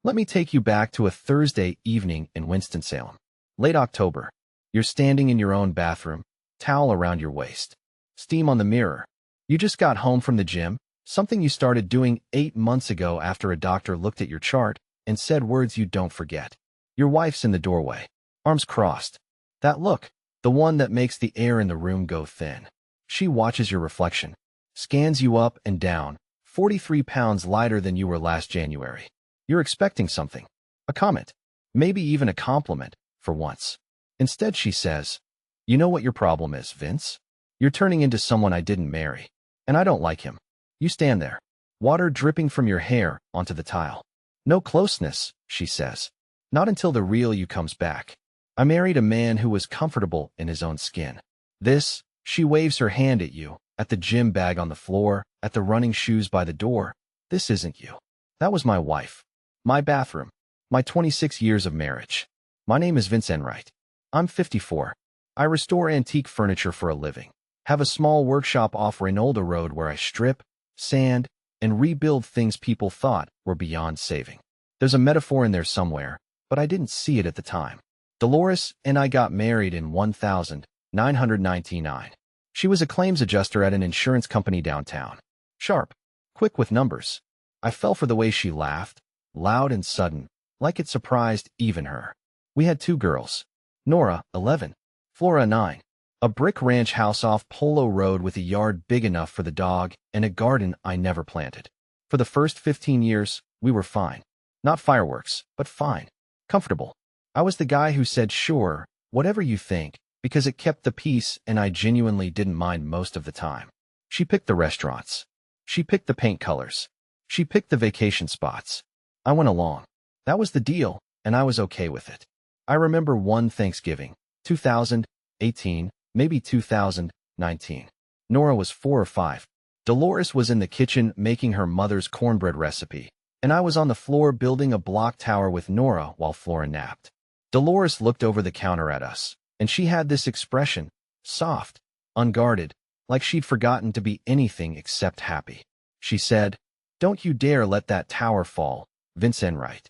Let me take you back to a Thursday evening in Winston-Salem. Late October. You're standing in your own bathroom, towel around your waist, steam on the mirror. You just got home from the gym, something you started doing 8 months ago after a doctor looked at your chart and said words you don't forget. Your wife's in the doorway, arms crossed. That look, the one that makes the air in the room go thin. She watches your reflection, scans you up and down, 43 pounds lighter than you were last January. You're expecting something, a comment, maybe even a compliment, for once. Instead, she says, "You know what your problem is, Vince? You're turning into someone I didn't marry, and I don't like him." You stand there, water dripping from your hair onto the tile. "No closeness," she says. "Not until the real you comes back. I married a man who was comfortable in his own skin." This, she waves her hand at you, at the gym bag on the floor, at the running shoes by the door. This isn't you. That was my wife. My bathroom. My 26 years of marriage. My name is Vince Enright. I'm 54. I restore antique furniture for a living. Have a small workshop off Reynolda Road where I strip, sand, and rebuild things people thought were beyond saving. There's a metaphor in there somewhere, but I didn't see it at the time. Dolores and I got married in 1999. She was a claims adjuster at an insurance company downtown. Sharp, quick with numbers. I fell for the way she laughed, loud and sudden, like it surprised even her. We had 2 girls. Nora, 11, Flora, 9. A brick ranch house off Polo Road with a yard big enough for the dog and a garden I never planted. For the first 15 years, we were fine. Not fireworks, but fine. Comfortable. I was the guy who said, "Sure, whatever you think," because it kept the peace and I genuinely didn't mind most of the time. She picked the restaurants. She picked the paint colors. She picked the vacation spots. I went along. That was the deal, and I was okay with it. I remember one Thanksgiving, 2018, maybe 2019. Nora was 4 or 5. Dolores was in the kitchen making her mother's cornbread recipe, and I was on the floor building a block tower with Nora while Flora napped. Dolores looked over the counter at us, and she had this expression, soft, unguarded, like she'd forgotten to be anything except happy. She said, "Don't you dare let that tower fall, Vince Enright."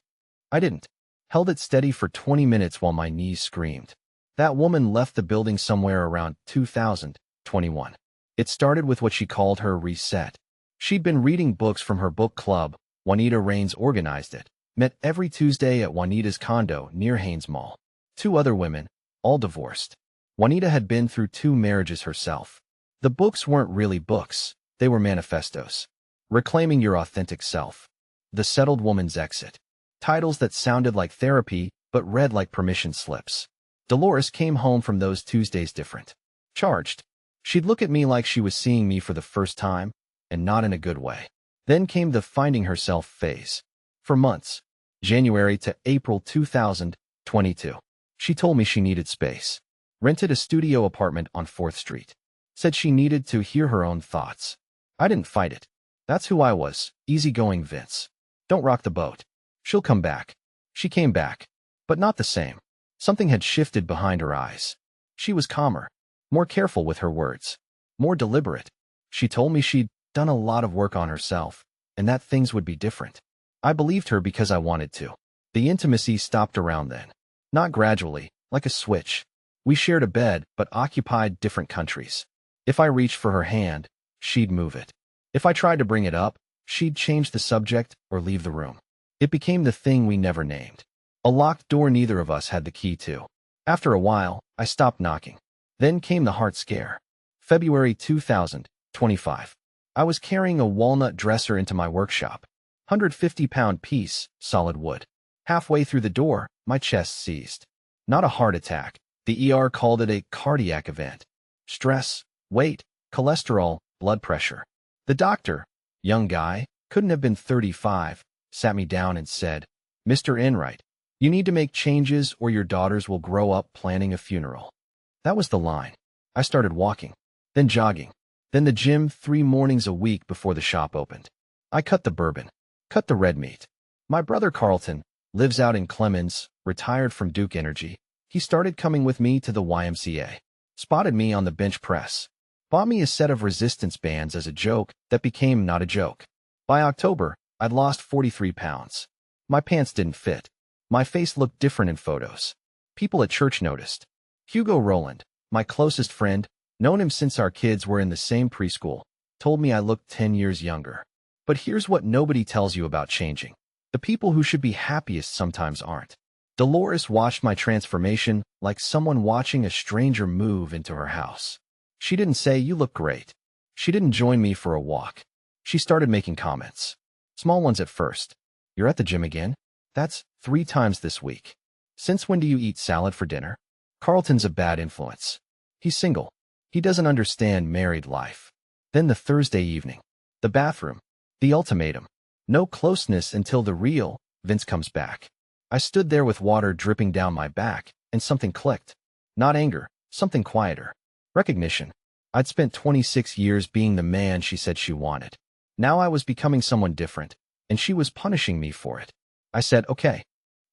I didn't. Held it steady for 20 minutes while my knees screamed. That woman left the building somewhere around 2021. It started with what she called her reset. She'd been reading books from her book club. Juanita Raines organized it. Met every Tuesday at Juanita's condo near Haines Mall. 2 other women, all divorced. Juanita had been through 2 marriages herself. The books weren't really books. They were manifestos. Reclaiming Your Authentic Self. The Settled Woman's Exit. Titles that sounded like therapy, but read like permission slips. Dolores came home from those Tuesdays different. Charged. She'd look at me like she was seeing me for the first time, and not in a good way. Then came the finding herself phase. For months, January to April 2022, she told me she needed space. Rented a studio apartment on 4th Street. Said she needed to hear her own thoughts. I didn't fight it. That's who I was, easygoing Vince. Don't rock the boat. She'll come back. She came back, but not the same. Something had shifted behind her eyes. She was calmer, more careful with her words, more deliberate. She told me she'd done a lot of work on herself, and that things would be different. I believed her because I wanted to. The intimacy stopped around then. Not gradually, like a switch. We shared a bed, but occupied different countries. If I reached for her hand, she'd move it. If I tried to bring it up, she'd change the subject or leave the room. It became the thing we never named. A locked door neither of us had the key to. After a while, I stopped knocking. Then came the heart scare. February 2025. I was carrying a walnut dresser into my workshop. 150-pound piece, solid wood. Halfway through the door, my chest seized. Not a heart attack. The ER called it a cardiac event. Stress, weight, cholesterol, blood pressure. The doctor, young guy, couldn't have been 35, sat me down and said, "Mr. Enright, you need to make changes or your daughters will grow up planning a funeral." That was the line. I started walking, then jogging, then the gym 3 mornings a week before the shop opened. I cut the bourbon, cut the red meat. My brother Carlton lives out in Clemens, retired from Duke Energy. He started coming with me to the YMCA, spotted me on the bench press, bought me a set of resistance bands as a joke that became not a joke. By October, I'd lost 43 pounds. My pants didn't fit. My face looked different in photos. People at church noticed. Hugo Rowland, my closest friend, known him since our kids were in the same preschool, told me I looked 10 years younger. But here's what nobody tells you about changing. The people who should be happiest sometimes aren't. Dolores watched my transformation like someone watching a stranger move into her house. She didn't say, "You look great." She didn't join me for a walk. She started making comments. Small ones at first. "You're at the gym again? That's 3 times this week. Since when do you eat salad for dinner? Carlton's a bad influence. He's single. He doesn't understand married life." Then the Thursday evening. The bathroom. The ultimatum. No closeness until the real Vince comes back. I stood there with water dripping down my back, and something clicked. Not anger, something quieter. Recognition. I'd spent 26 years being the man she said she wanted. Now I was becoming someone different, and she was punishing me for it. I said, "Okay.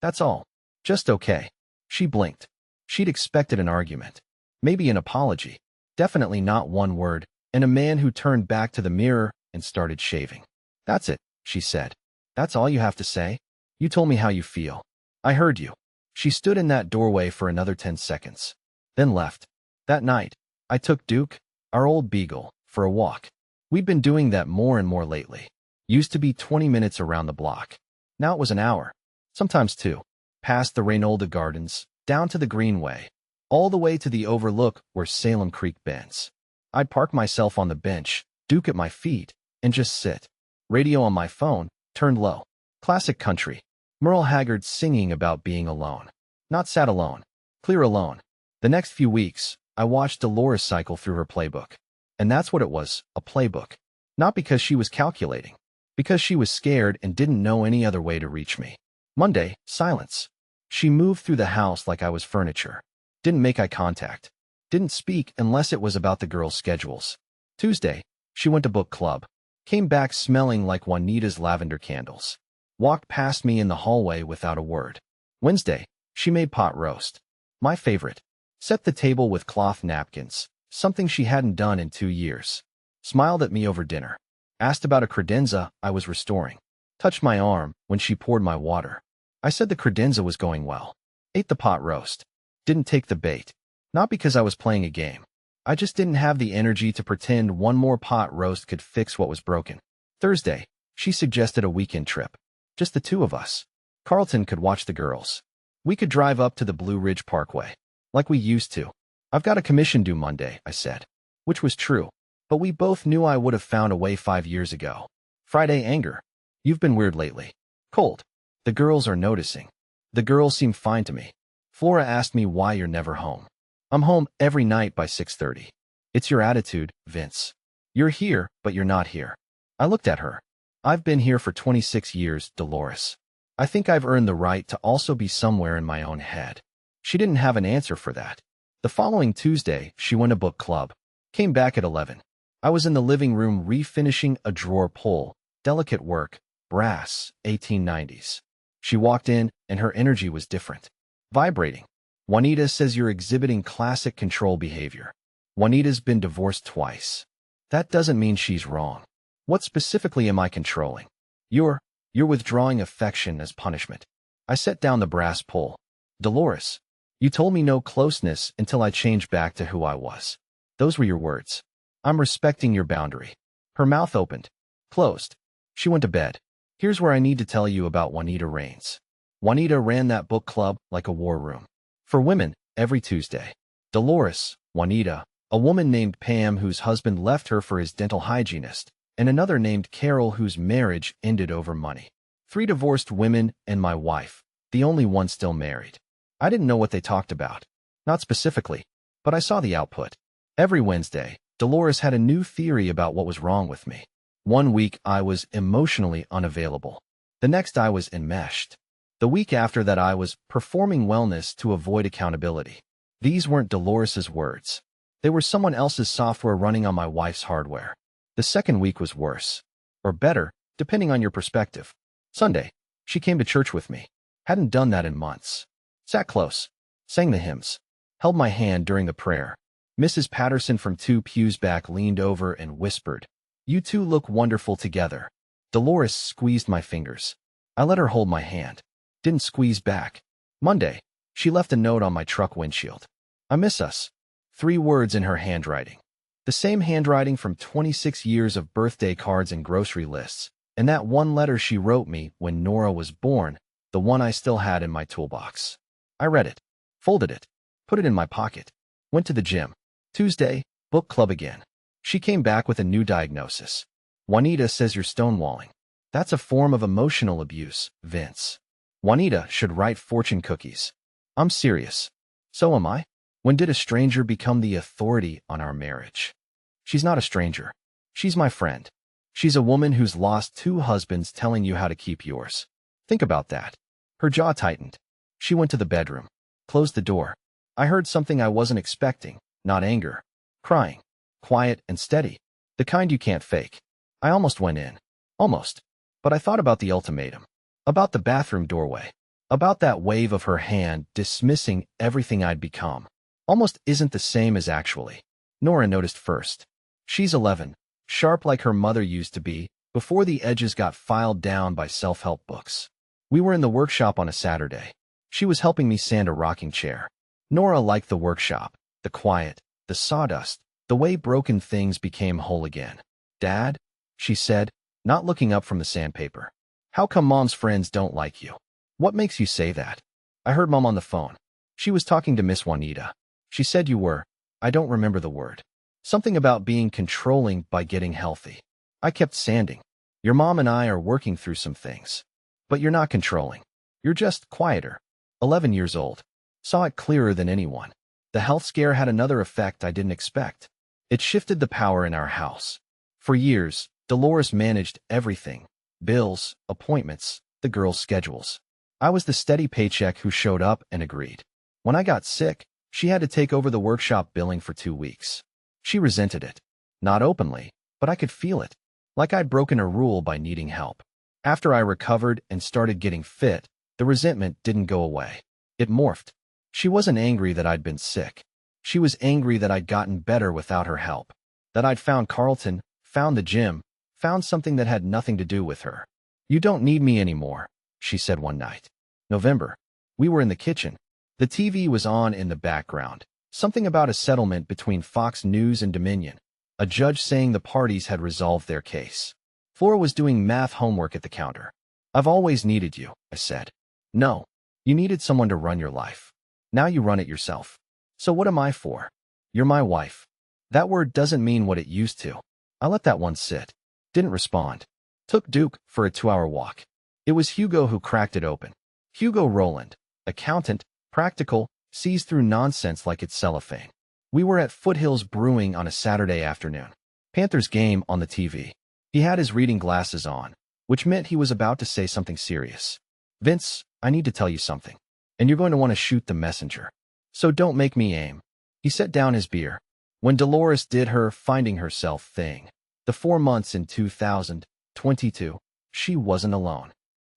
That's all. Just okay." She blinked. She'd expected an argument. Maybe an apology. Definitely not one word, and a man who turned back to the mirror and started shaving. "That's it," she said. "That's all you have to say? You told me how you feel. I heard you." She stood in that doorway for another 10 seconds, then left. That night, I took Duke, our old beagle, for a walk. We'd been doing that more and more lately. Used to be 20 minutes around the block. Now it was an hour, sometimes 2. Past the Reynolda Gardens, down to the Greenway, all the way to the overlook where Salem Creek bends. I'd park myself on the bench, Duke at my feet, and just sit. Radio on my phone, turned low. Classic country. Merle Haggard singing about being alone. Not sad alone. Clear alone. The next few weeks, I watched Dolores cycle through her playbook. And that's what it was, a playbook. Not because she was calculating. Because she was scared and didn't know any other way to reach me. Monday, silence. She moved through the house like I was furniture. Didn't make eye contact. Didn't speak unless it was about the girls' schedules. Tuesday, she went to book club. Came back smelling like Juanita's lavender candles. Walked past me in the hallway without a word. Wednesday, she made pot roast. My favorite. Set the table with cloth napkins, something she hadn't done in 2 years. Smiled at me over dinner. Asked about a credenza I was restoring. Touched my arm when she poured my water. I said the credenza was going well. Ate the pot roast. Didn't take the bait. Not because I was playing a game. I just didn't have the energy to pretend one more pot roast could fix what was broken. Thursday, she suggested a weekend trip. Just the 2 of us. Carlton could watch the girls. We could drive up to the Blue Ridge Parkway. Like we used to. "I've got a commission due Monday," I said. Which was true. But we both knew I would have found a way 5 years ago. Friday, anger. "You've been weird lately. Cold. The girls are noticing." The girls seem fine to me. Flora asked me why you're never home. "I'm home every night by 6:30. It's your attitude, Vince. You're here, but you're not here." I looked at her. "I've been here for 26 years, Dolores. I think I've earned the right to also be somewhere in my own head." She didn't have an answer for that. The following Tuesday, she went to book club. Came back at 11. I was in the living room refinishing a drawer pull. Delicate work. Brass, 1890s. She walked in, and her energy was different. Vibrating. "Juanita says you're exhibiting classic control behavior. Juanita's been divorced twice. That doesn't mean she's wrong. What specifically am I controlling? You're withdrawing affection as punishment." I set down the brass pull. "Dolores, you told me no closeness until I changed back to who I was. Those were your words. I'm respecting your boundary." Her mouth opened. Closed. She went to bed. Here's where I need to tell you about Juanita Rains. Juanita ran that book club like a war room. For women, every Tuesday. Dolores, Juanita, a woman named Pam whose husband left her for his dental hygienist, and another named Carol whose marriage ended over money. 3 divorced women and my wife, the only one still married. I didn't know what they talked about. Not specifically, but I saw the output. Every Wednesday, Dolores had a new theory about what was wrong with me. One week I was emotionally unavailable. The next I was enmeshed. The week after that I was performing wellness to avoid accountability. These weren't Dolores's words. They were someone else's software running on my wife's hardware. The second week was worse. Or better, depending on your perspective. Sunday, she came to church with me. Hadn't done that in months. Sat close. Sang the hymns. Held my hand during the prayer. Mrs. Patterson from 2 pews back leaned over and whispered, "You two look wonderful together." Dolores squeezed my fingers. I let her hold my hand. Didn't squeeze back. Monday, she left a note on my truck windshield. I miss us. 3 words in her handwriting. The same handwriting from 26 years of birthday cards and grocery lists, and that one letter she wrote me when Nora was born, the one I still had in my toolbox. I read it, folded it, put it in my pocket, went to the gym. Tuesday, book club again. She came back with a new diagnosis. Juanita says you're stonewalling. That's a form of emotional abuse, Vince. Juanita should write fortune cookies. I'm serious. So am I. When did a stranger become the authority on our marriage? She's not a stranger. She's my friend. She's a woman who's lost 2 husbands telling you how to keep yours. Think about that. Her jaw tightened. She went to the bedroom, closed the door. I heard something I wasn't expecting, not anger. Crying. Quiet and steady. The kind you can't fake. I almost went in. Almost. But I thought about the ultimatum. About the bathroom doorway. About that wave of her hand dismissing everything I'd become. Almost isn't the same as actually. Nora noticed first. She's 11, sharp like her mother used to be, before the edges got filed down by self-help books. We were in the workshop on a Saturday. She was helping me sand a rocking chair. Nora liked the workshop, the quiet, the sawdust, the way broken things became whole again. Dad, she said, not looking up from the sandpaper. How come Mom's friends don't like you? What makes you say that? I heard Mom on the phone. She was talking to Miss Juanita. She said you were, I don't remember the word. Something about being controlling by getting healthy. I kept sanding. Your mom and I are working through some things. But you're not controlling. You're just quieter. 11 years old. Saw it clearer than anyone. The health scare had another effect I didn't expect. It shifted the power in our house. For years, Dolores managed everything. Bills, appointments, the girls' schedules. I was the steady paycheck who showed up and agreed. When I got sick, she had to take over the workshop billing for 2 weeks. She resented it. Not openly, but I could feel it. Like I'd broken a rule by needing help. After I recovered and started getting fit, the resentment didn't go away. It morphed. She wasn't angry that I'd been sick. She was angry that I'd gotten better without her help. That I'd found Carlton, found the gym, found something that had nothing to do with her. You don't need me anymore, she said one night. November. We were in the kitchen. The TV was on in the background. Something about a settlement between Fox News and Dominion. A judge saying the parties had resolved their case. Flora was doing math homework at the counter. I've always needed you, I said. No. You needed someone to run your life. Now you run it yourself. So what am I for? You're my wife. That word doesn't mean what it used to. I let that one sit. Didn't respond. Took Duke for a 2-hour walk. It was Hugo who cracked it open. Hugo Rowland, accountant, practical, sees through nonsense like it's cellophane. We were at Foothills Brewing on a Saturday afternoon. Panthers game on the TV. He had his reading glasses on, which meant he was about to say something serious. Vince, I need to tell you something. And you're going to want to shoot the messenger. So don't make me aim. He set down his beer. When Dolores did her finding herself thing, the 4 months in 2022, she wasn't alone.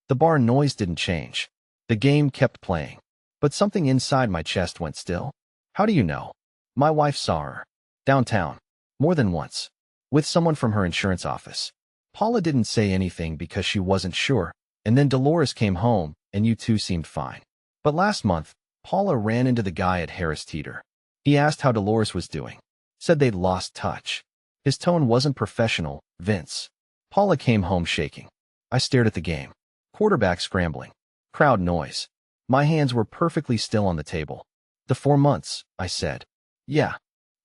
The bar noise didn't change. The game kept playing. But something inside my chest went still. How do you know? My wife saw her. Downtown. More than once. With someone from her insurance office. Paula didn't say anything because she wasn't sure, and then Dolores came home, and you two seemed fine. But last month, Paula ran into the guy at Harris Teeter. He asked how Dolores was doing. Said they'd lost touch. His tone wasn't professional, Vince. Paula came home shaking. I stared at the game. Quarterback scrambling. Crowd noise. My hands were perfectly still on the table. The 4 months, I said. Yeah.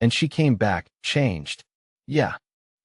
And she came back, changed. Yeah.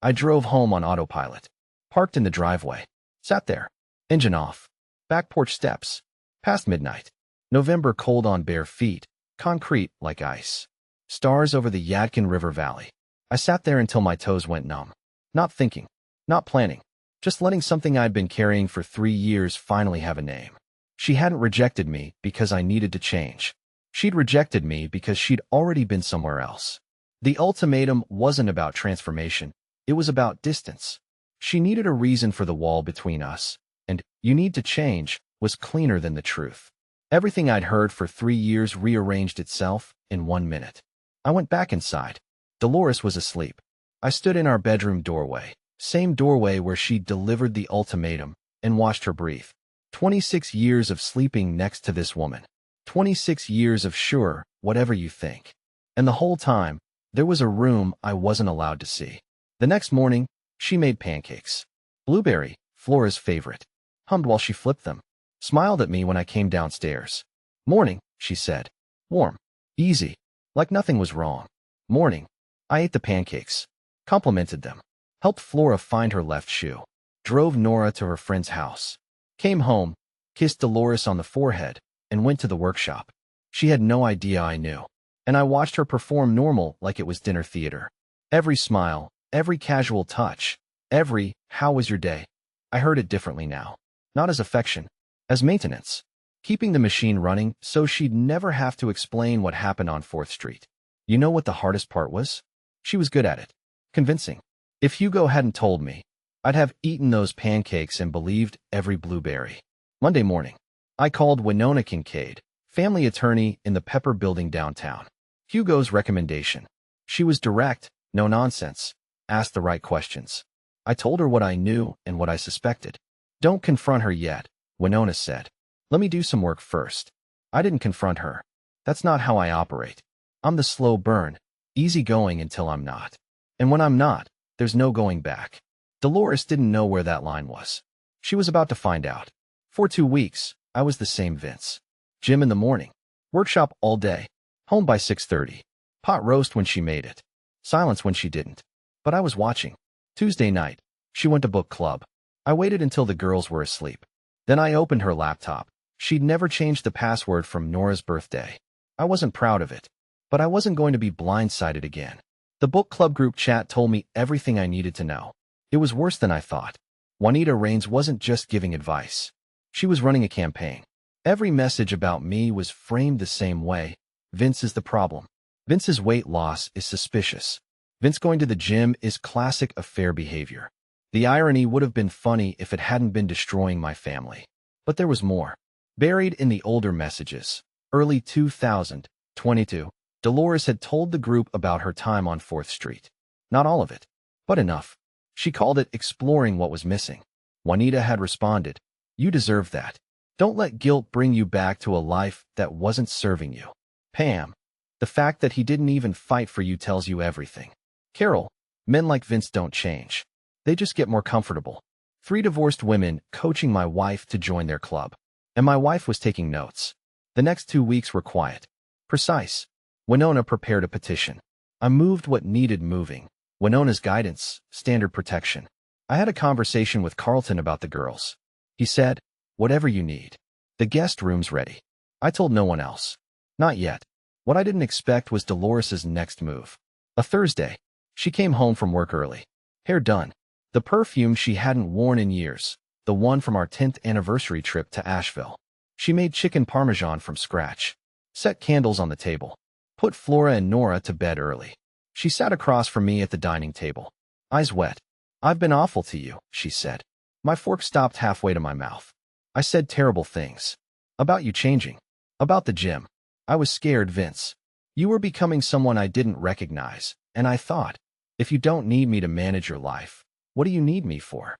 I drove home on autopilot. Parked in the driveway. Sat there. Engine off. Back porch steps. Past midnight. November cold on bare feet. Concrete like ice. Stars over the Yadkin River Valley. I sat there until my toes went numb. Not thinking. Not planning. Just letting something I'd been carrying for 3 years finally have a name. She hadn't rejected me because I needed to change. She'd rejected me because she'd already been somewhere else. The ultimatum wasn't about transformation. It was about distance. She needed a reason for the wall between us, and "you need to change" was cleaner than the truth. Everything I'd heard for 3 years rearranged itself in 1 minute. I went back inside. Dolores was asleep. I stood in our bedroom doorway, same doorway where she'd delivered the ultimatum, and watched her breathe. 26 years of sleeping next to this woman. 26 years of sure, whatever you think. And the whole time, there was a room I wasn't allowed to see. The next morning, she made pancakes. Blueberry, Flora's favorite. Hummed while she flipped them. Smiled at me when I came downstairs. Morning, she said. Warm. Easy. Like nothing was wrong. Morning. I ate the pancakes. Complimented them. Helped Flora find her left shoe. Drove Nora to her friend's house. Came home, kissed Dolores on the forehead, and went to the workshop. She had no idea I knew. And I watched her perform normal like it was dinner theater. Every smile, every casual touch, every, how was your day? I heard it differently now. Not as affection, as maintenance. Keeping the machine running so she'd never have to explain what happened on 4th Street. You know what the hardest part was? She was good at it. Convincing. If Hugo hadn't told me, I'd have eaten those pancakes and believed every blueberry. Monday morning, I called Winona Kincaid, family attorney in the Pepper Building downtown. Hugo's recommendation. She was direct, no nonsense, asked the right questions. I told her what I knew and what I suspected. Don't confront her yet, Winona said. Let me do some work first. I didn't confront her. That's not how I operate. I'm the slow burn, easygoing until I'm not. And when I'm not, there's no going back. Dolores didn't know where that line was. She was about to find out. For 2 weeks, I was the same Vince. Gym in the morning. Workshop all day. Home by 6:30. Pot roast when she made it. Silence when she didn't. But I was watching. Tuesday night, she went to book club. I waited until the girls were asleep. Then I opened her laptop. She'd never changed the password from Nora's birthday. I wasn't proud of it. But I wasn't going to be blindsided again. The book club group chat told me everything I needed to know. It was worse than I thought. Juanita Raines wasn't just giving advice. She was running a campaign. Every message about me was framed the same way. Vince is the problem. Vince's weight loss is suspicious. Vince going to the gym is classic affair behavior. The irony would have been funny if it hadn't been destroying my family. But there was more. Buried in the older messages, early 2022, Dolores had told the group about her time on 4th Street. Not all of it, but enough. She called it exploring what was missing. Juanita had responded, "You deserve that. Don't let guilt bring you back to a life that wasn't serving you." Pam, the fact that he didn't even fight for you tells you everything. Carol, men like Vince don't change. They just get more comfortable. 3 divorced women coaching my wife to join their club. And my wife was taking notes. The next 2 weeks were quiet. Precise. Winona prepared a petition. I moved what needed moving. Winona's guidance, standard protection. I had a conversation with Carlton about the girls. He said, "Whatever you need. The guest room's ready." I told no one else. Not yet. What I didn't expect was Dolores's next move. A Thursday. She came home from work early. Hair done. The perfume she hadn't worn in years. The one from our 10th anniversary trip to Asheville. She made chicken parmesan from scratch. Set candles on the table. Put Flora and Nora to bed early. She sat across from me at the dining table. Eyes wet. "I've been awful to you," she said. My fork stopped halfway to my mouth. I said terrible things. About you changing. About the gym. I was scared, Vince. You were becoming someone I didn't recognize, and I thought, if you don't need me to manage your life, what do you need me for?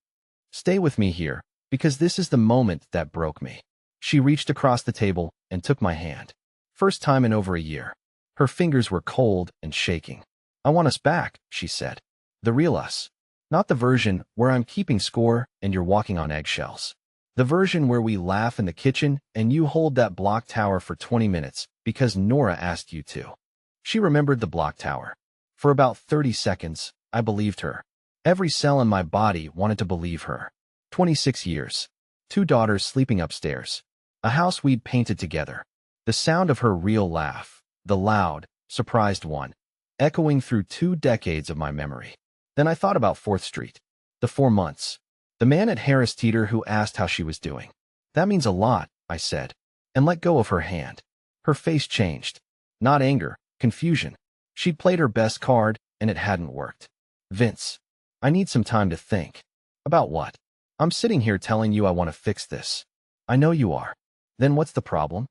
Stay with me here, because this is the moment that broke me. She reached across the table and took my hand. First time in over a year. Her fingers were cold and shaking. "I want us back," she said. "The real us. Not the version where I'm keeping score and you're walking on eggshells. The version where we laugh in the kitchen and you hold that block tower for 20 minutes because Nora asked you to." She remembered the block tower. For about 30 seconds, I believed her. Every cell in my body wanted to believe her. 26 years. 2 daughters sleeping upstairs. A house we'd painted together. The sound of her real laugh, the loud, surprised one, echoing through 2 decades of my memory. Then I thought about 4th Street. The 4 months. The man at Harris Teeter who asked how she was doing. "That means a lot," I said, and let go of her hand. Her face changed. Not anger, confusion. She'd played her best card, and it hadn't worked. "Vince, I need some time to think." "About what?" "I'm sitting here telling you I want to fix this." "I know you are." "Then what's the problem?"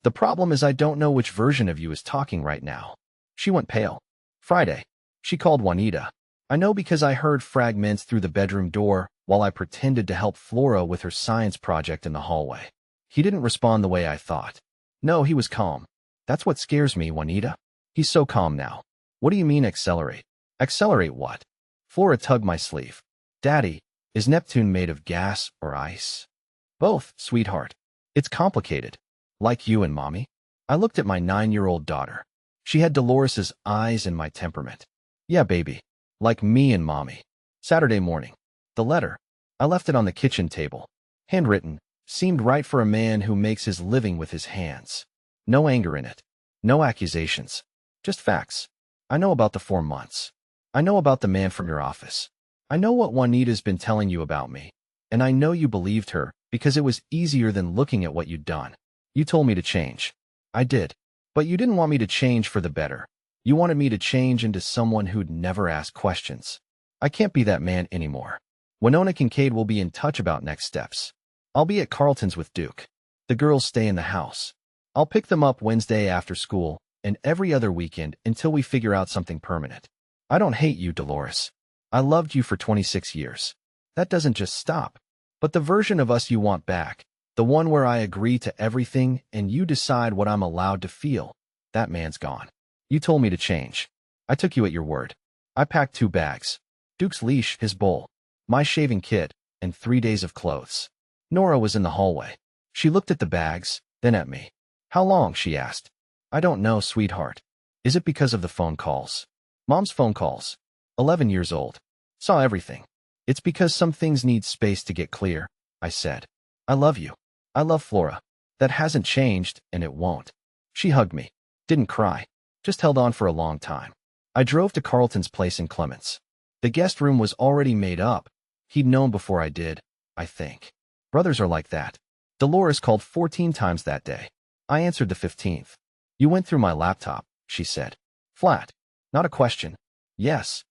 "The problem is I don't know which version of you is talking right now." She went pale. Friday. She called Juanita. I know because I heard fragments through the bedroom door while I pretended to help Flora with her science project in the hallway. He didn't respond the way I thought. No, he was calm. That's what scares me, Juanita. He's so calm now. What do you mean accelerate? Accelerate what? Flora tugged my sleeve. Daddy, is Neptune made of gas or ice? Both, sweetheart. It's complicated. Like you and Mommy. I looked at my 9-year-old daughter. She had Dolores's eyes and my temperament. Yeah, baby. Like me and Mommy. Saturday morning. The letter. I left it on the kitchen table. Handwritten. Seemed right for a man who makes his living with his hands. No anger in it. No accusations. Just facts. I know about the 4 months. I know about the man from your office. I know what Juanita's been telling you about me. And I know you believed her because it was easier than looking at what you'd done. You told me to change. I did. But you didn't want me to change for the better. You wanted me to change into someone who'd never ask questions. I can't be that man anymore. Winona Kincaid will be in touch about next steps. I'll be at Carlton's with Duke. The girls stay in the house. I'll pick them up Wednesday after school and every other weekend until we figure out something permanent. I don't hate you, Dolores. I loved you for 26 years. That doesn't just stop. But the version of us you want back, the one where I agree to everything and you decide what I'm allowed to feel, that man's gone. You told me to change. I took you at your word. I packed 2 bags. Duke's leash, his bowl, my shaving kit, and 3 days of clothes. Nora was in the hallway. She looked at the bags, then at me. How long? She asked. I don't know, sweetheart. Is it because of the phone calls? Mom's phone calls. 11 years old. Saw everything. It's because some things need space to get clear, I said. I love you. I love Flora. That hasn't changed, and it won't. She hugged me. Didn't cry. Just held on for a long time. I drove to Carlton's place in Clements. The guest room was already made up. He'd known before I did, I think. Brothers are like that. Dolores called 14 times that day. I answered the 15th. You went through my laptop, she said. Flat. Not a question. Yes.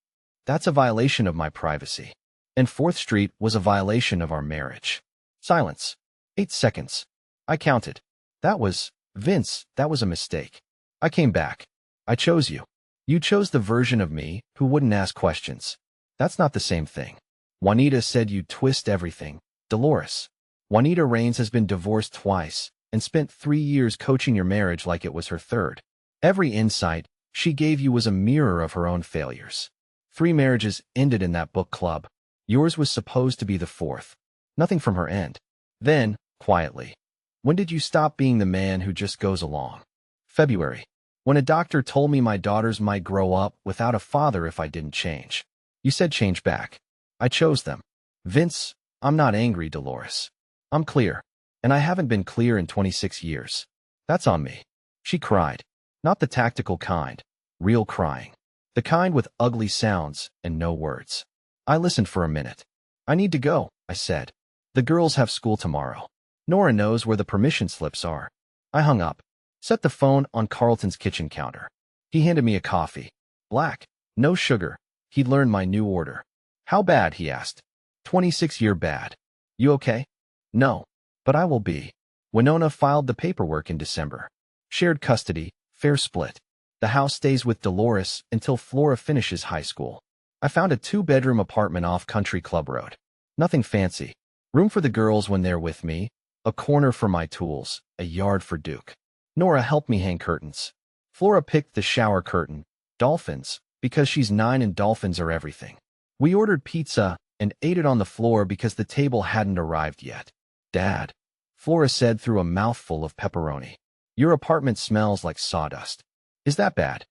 That's a violation of my privacy. And 4th Street was a violation of our marriage. Silence. 8 seconds. I counted. That was, Vince, that was a mistake. I came back. I chose you. You chose the version of me who wouldn't ask questions. That's not the same thing. Juanita said you'd twist everything. Dolores. Juanita Raines has been divorced twice and spent 3 years coaching your marriage like it was her 3rd. Every insight she gave you was a mirror of her own failures. 3 marriages ended in that book club. Yours was supposed to be the 4th. Nothing from her end. Then, quietly. When did you stop being the man who just goes along? February. When a doctor told me my daughters might grow up without a father if I didn't change. You said change back. I chose them. Vince, I'm not angry, Dolores. I'm clear. And I haven't been clear in 26 years. That's on me. She cried. Not the tactical kind. Real crying. The kind with ugly sounds and no words. I listened for a minute. I need to go, I said. The girls have school tomorrow. Nora knows where the permission slips are. I hung up. Set the phone on Carlton's kitchen counter. He handed me a coffee. Black. No sugar. He'd learned my new order. How bad? He asked. 26-year bad. You okay? No. But I will be. Winona filed the paperwork in December. Shared custody, fair split. The house stays with Dolores until Flora finishes high school. I found a 2-bedroom apartment off Country Club Road. Nothing fancy. Room for the girls when they're with me, a corner for my tools, a yard for Duke. Nora helped me hang curtains. Flora picked the shower curtain, dolphins, because she's 9 and dolphins are everything. We ordered pizza and ate it on the floor because the table hadn't arrived yet. Dad, Flora said through a mouthful of pepperoni. Your apartment smells like sawdust. Is that bad?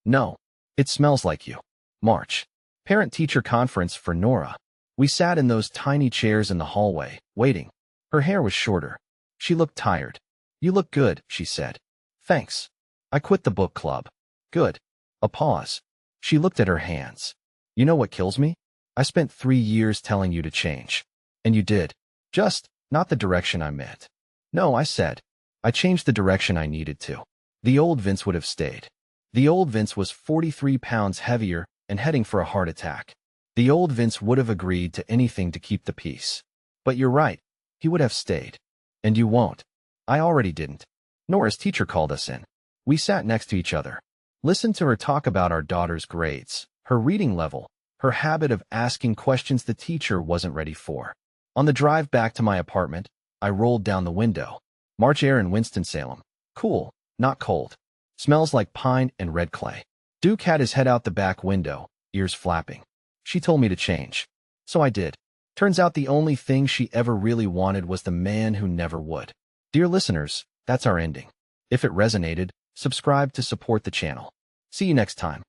No. It smells like you. March. Parent-teacher conference for Nora. We sat in those tiny chairs in the hallway, waiting. Her hair was shorter. She looked tired. You look good, she said. Thanks. I quit the book club. Good. A pause. She looked at her hands. You know what kills me? I spent 3 years telling you to change. And you did. Just, not the direction I meant. No, I said. I changed the direction I needed to. The old Vince would have stayed. The old Vince was 43 pounds heavier and heading for a heart attack. The old Vince would have agreed to anything to keep the peace. But you're right. He would have stayed. And you won't. I already didn't. Nora's teacher called us in. We sat next to each other. Listened to her talk about our daughter's grades, her reading level, her habit of asking questions the teacher wasn't ready for. On the drive back to my apartment, I rolled down the window. March air in Winston-Salem. Cool, not cold. Smells like pine and red clay. Duke had his head out the back window, ears flapping. She told me to change. So I did. Turns out the only thing she ever really wanted was the man who never would. Dear listeners, that's our ending. If it resonated, subscribe to support the channel. See you next time.